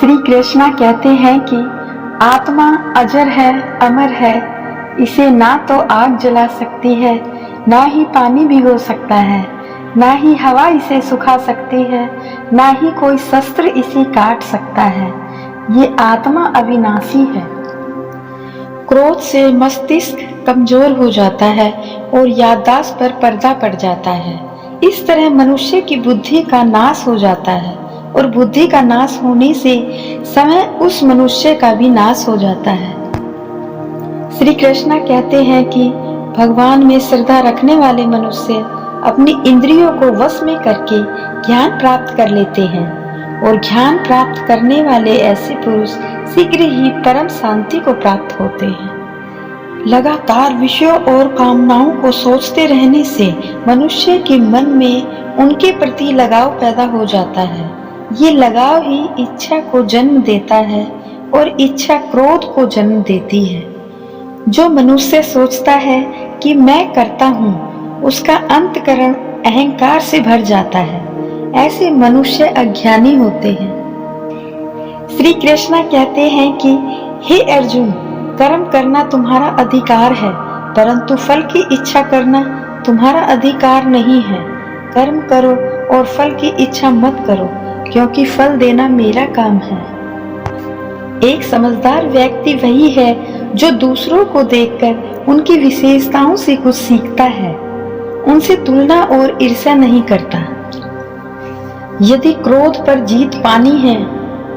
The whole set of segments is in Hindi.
श्री कृष्णा कहते हैं कि आत्मा अजर है, अमर है। इसे ना तो आग जला सकती है, ना ही पानी भिगो सकता है, ना ही हवा इसे सुखा सकती है, ना ही कोई शस्त्र इसे काट सकता है। ये आत्मा अविनाशी है। क्रोध से मस्तिष्क कमजोर हो जाता है और याददाश्त पर पर्दा पड़ जाता है। इस तरह मनुष्य की बुद्धि का नाश हो जाता है और बुद्धि का नाश होने से समय उस मनुष्य का भी नाश हो जाता है। श्री कृष्णा कहते हैं कि भगवान में श्रद्धा रखने वाले मनुष्य अपनी इंद्रियों को वश में करके ज्ञान प्राप्त कर लेते हैं और ज्ञान प्राप्त करने वाले ऐसे पुरुष शीघ्र ही परम शांति को प्राप्त होते हैं। लगातार विषयों और कामनाओं को सोचते रहने से मनुष्य के मन में उनके प्रति लगाव पैदा हो जाता है। ये लगाव ही इच्छा को जन्म देता है और इच्छा क्रोध को जन्म देती है। जो मनुष्य सोचता है कि मैं करता हूँ, उसका अंतःकरण अहंकार से भर जाता है। ऐसे मनुष्य अज्ञानी होते हैं। श्री कृष्णा कहते हैं कि हे अर्जुन, कर्म करना तुम्हारा अधिकार है, परंतु फल की इच्छा करना तुम्हारा अधिकार नहीं है। कर्म करो और फल की इच्छा मत करो, क्योंकि फल देना मेरा काम है। एक समझदार व्यक्ति वही है जो दूसरों को देखकर उनकी विशेषताओं से कुछ सीखता है, उनसे तुलना और ईर्ष्या नहीं करता। यदि क्रोध पर जीत पानी है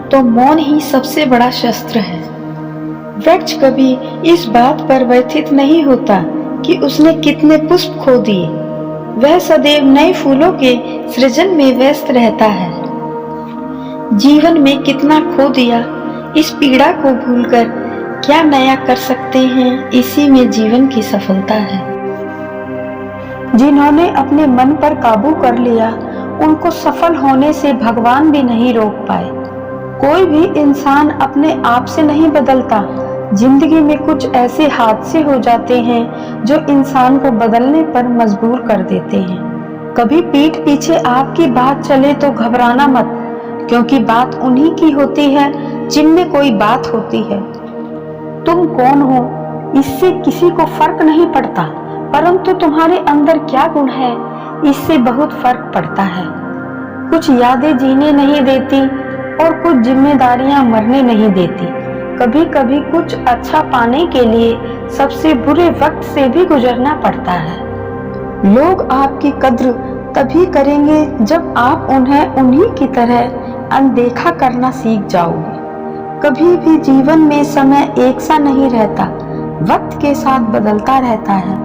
तो मौन ही सबसे बड़ा शस्त्र है। वृक्ष कभी इस बात पर व्यथित नहीं होता कि उसने कितने पुष्प खो दिए। वह सदैव नए फूलों के सृजन में व्यस्त रहता है। जीवन में कितना खो दिया, इस पीड़ा को भूलकर क्या नया कर सकते हैं, इसी में जीवन की सफलता है। जिन्होंने अपने मन पर काबू कर लिया, उनको सफल होने से भगवान भी नहीं रोक पाए। कोई भी इंसान अपने आप से नहीं बदलता। जिंदगी में कुछ ऐसे हादसे हो जाते हैं जो इंसान को बदलने पर मजबूर कर देते हैं। कभी पीठ पीछे आपकी बात चले तो घबराना मत, क्योंकि बात उन्हीं की होती है जिनमें कोई बात होती है। तुम कौन हो, इससे किसी को फर्क नहीं पड़ता, परंतु तुम्हारे अंदर क्या गुण है, इससे बहुत फर्क पड़ता है। कुछ यादें जीने नहीं देती और कुछ जिम्मेदारियां मरने नहीं देती। कभी कभी कुछ अच्छा पाने के लिए सबसे बुरे वक्त से भी गुजरना पड़ता है। लोग आपकी कद्र तभी करेंगे जब आप उन्हें उन्हीं की तरह अनदेखा करना सीख जाओगे। कभी भी जीवन में समय एक सा नहीं रहता, वक्त के साथ बदलता रहता है।